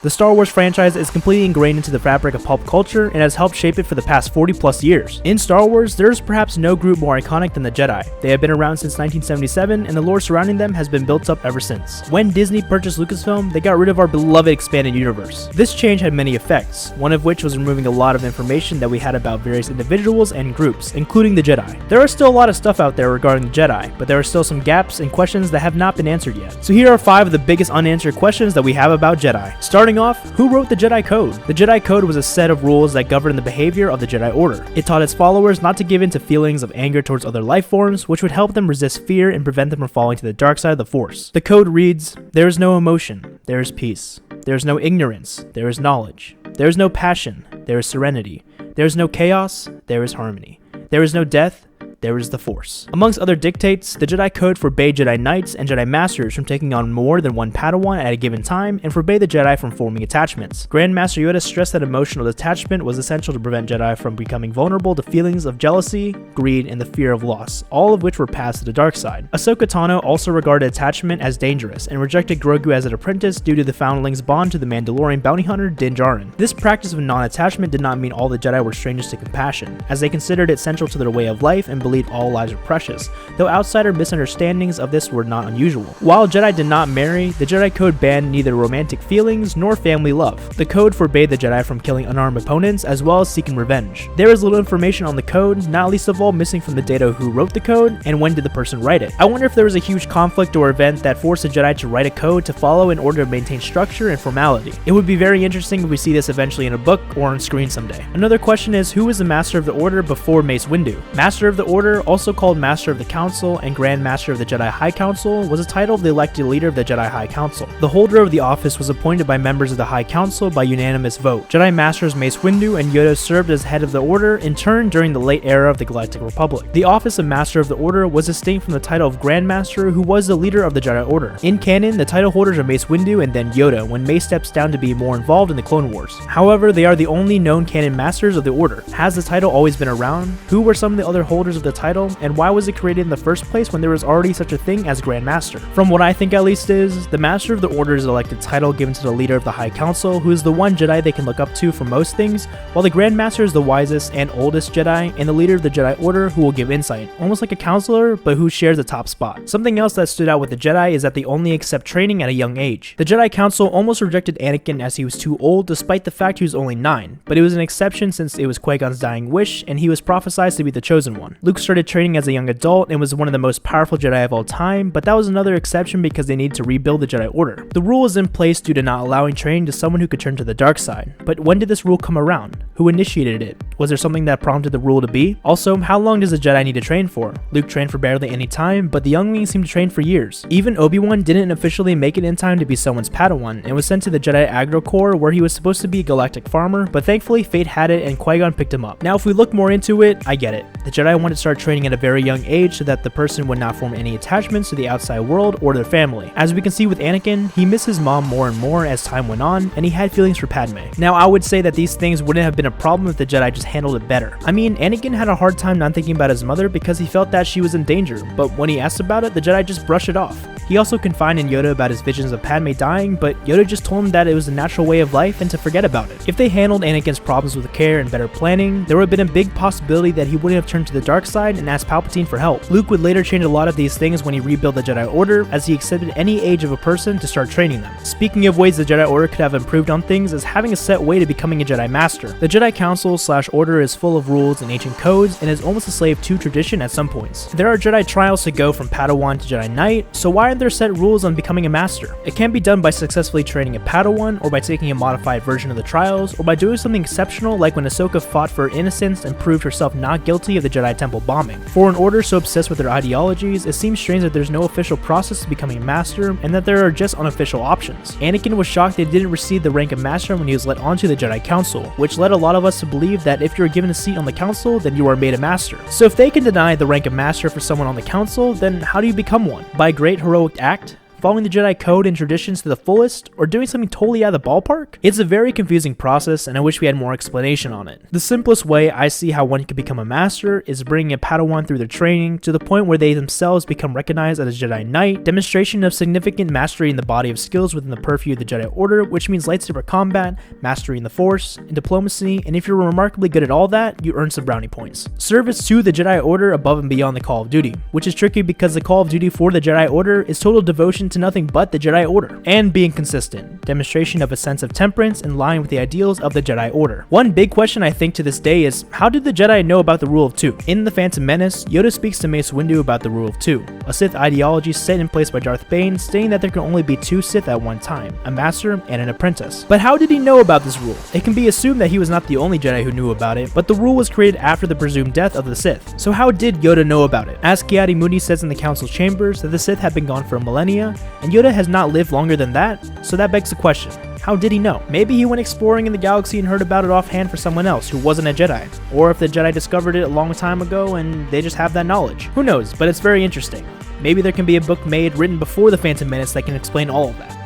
The Star Wars franchise is completely ingrained into the fabric of pulp culture and has helped shape it for the past 40 plus years. In Star Wars, there is perhaps no group more iconic than the Jedi. They have been around since 1977, and the lore surrounding them has been built up ever since. When Disney purchased Lucasfilm, they got rid of our beloved expanded universe. This change had many effects, one of which was removing a lot of information that we had about various individuals and groups, including the Jedi. There are still a lot of stuff out there regarding the Jedi, but there are still some gaps and questions that have not been answered yet. So here are 5 of the biggest unanswered questions that we have about Jedi. Starting off, who wrote the Jedi Code? The Jedi Code was a set of rules that governed the behavior of the Jedi Order. It taught its followers not to give in to feelings of anger towards other life forms, which would help them resist fear and prevent them from falling to the dark side of the Force. The code reads, "There is no emotion, there is peace. There is no ignorance, there is knowledge. There is no passion, there is serenity. There is no chaos, there is harmony. There is no death, there is the Force." Amongst other dictates, the Jedi Code forbade Jedi Knights and Jedi Masters from taking on more than one Padawan at a given time, and forbade the Jedi from forming attachments. Grand Master Yoda stressed that emotional detachment was essential to prevent Jedi from becoming vulnerable to feelings of jealousy, greed, and the fear of loss, all of which were passed to the dark side. Ahsoka Tano also regarded attachment as dangerous, and rejected Grogu as an apprentice due to the foundling's bond to the Mandalorian bounty hunter Din Djarin. This practice of non-attachment did not mean all the Jedi were strangers to compassion, as they considered it central to their way of life and believed all lives are precious, though outsider misunderstandings of this were not unusual. While Jedi did not marry, the Jedi Code banned neither romantic feelings nor family love. The code forbade the Jedi from killing unarmed opponents as well as seeking revenge. There is little information on the code, not least of all missing from the data who wrote the code and when did the person write it. I wonder if there was a huge conflict or event that forced a Jedi to write a code to follow in order to maintain structure and formality. It would be very interesting if we see this eventually in a book or on screen someday. Another question is, who was the Master of the Order before Mace Windu? Master of the Order, also called Master of the Council and Grand Master of the Jedi High Council, was a title of the elected leader of the Jedi High Council. The holder of the office was appointed by members of the High Council by unanimous vote. Jedi Masters Mace Windu and Yoda served as head of the Order in turn during the late era of the Galactic Republic. The office of Master of the Order was distinct from the title of Grand Master, who was the leader of the Jedi Order. In canon, the title holders are Mace Windu and then Yoda when Mace steps down to be more involved in the Clone Wars. However, they are the only known canon Masters of the Order. Has the title always been around? Who were some of the other holders of the title, and why was it created in the first place when there was already such a thing as Grand Master? From what I think at least is, the Master of the Order is an elected title given to the leader of the High Council, who is the one Jedi they can look up to for most things, while the Grand Master is the wisest and oldest Jedi, and the leader of the Jedi Order who will give insight, almost like a counselor, but who shares the top spot. Something else that stood out with the Jedi is that they only accept training at a young age. The Jedi Council almost rejected Anakin as he was too old, despite the fact he was only 9, but it was an exception since it was Qui-Gon's dying wish, and he was prophesied to be the chosen one. Luke started training as a young adult and was one of the most powerful Jedi of all time, but that was another exception because they needed to rebuild the Jedi Order. The rule was in place due to not allowing training to someone who could turn to the dark side. But when did this rule come around? Who initiated it? Was there something that prompted the rule to be? Also, how long does a Jedi need to train for? Luke trained for barely any time, but the younglings seemed to train for years. Even Obi-Wan didn't officially make it in time to be someone's Padawan, and was sent to the Jedi Aggro Corps where he was supposed to be a galactic farmer, but thankfully fate had it and Qui-Gon picked him up. Now if we look more into it, I get it. The Jedi wanted to start training at a very young age so that the person would not form any attachments to the outside world or their family. As we can see with Anakin, he missed his mom more and more as time went on, and he had feelings for Padme. Now I would say that these things wouldn't have been a problem if the Jedi just handled it better. I mean, Anakin had a hard time not thinking about his mother because he felt that she was in danger, but when he asked about it, the Jedi just brushed it off. He also confided in Yoda about his visions of Padme dying, but Yoda just told him that it was a natural way of life and to forget about it. If they handled Anakin's problems with care and better planning, there would have been a big possibility that he wouldn't have turned to the dark side and asked Palpatine for help. Luke would later change a lot of these things when he rebuilt the Jedi Order, as he accepted any age of a person to start training them. Speaking of ways the Jedi Order could have improved on things is having a set way to becoming a Jedi Master. The Jedi Council/Order is full of rules and ancient codes and is almost a slave to tradition at some points. There are Jedi trials to go from Padawan to Jedi Knight, so why aren't there set rules on becoming a Master? It can be done by successfully training a Padawan, or by taking a modified version of the trials, or by doing something exceptional like when Ahsoka fought for innocence and proved herself not guilty of the Jedi Temple bombing. For an Order so obsessed with their ideologies, it seems strange that there's no official process to becoming a Master, and that there are just unofficial options. Anakin was shocked that he didn't receive the rank of Master when he was let onto the Jedi Council, which led a lot of us to believe that if you were given a seat on the Council, then you are made a Master. So if they can deny the rank of Master for someone on the Council, then how do you become one? By a great heroic act? following the Jedi Code and traditions to the fullest, or doing something totally out of the ballpark? It's a very confusing process, and I wish we had more explanation on it. The simplest way I see how one can become a master is bringing a Padawan through their training to the point where they themselves become recognized as a Jedi Knight, demonstration of significant mastery in the body of skills within the purview of the Jedi Order, which means lightsaber combat, mastery in the Force, and diplomacy, and if you're remarkably good at all that, you earn some brownie points. Service to the Jedi Order above and beyond the Call of Duty, which is tricky because the Call of Duty for the Jedi Order is total devotion to nothing but the Jedi Order, and being consistent, demonstration of a sense of temperance in line with the ideals of the Jedi Order. One big question I think to this day is, how did the Jedi know about the Rule of Two? In The Phantom Menace, Yoda speaks to Mace Windu about the Rule of Two, a Sith ideology set in place by Darth Bane stating that there can only be two Sith at one time, a master and an apprentice. But how did he know about this rule? It can be assumed that he was not the only Jedi who knew about it, but the rule was created after the presumed death of the Sith. So how did Yoda know about it? As Ki-Adi-Mundi says in the Council Chambers, that the Sith had been gone for millennia, and Yoda has not lived longer than that, so that begs the question. How did he know? Maybe he went exploring in the galaxy and heard about it offhand for someone else who wasn't a Jedi. Or if the Jedi discovered it a long time ago and they just have that knowledge. Who knows, but it's very interesting. Maybe there can be a book made written before The Phantom Menace that can explain all of that.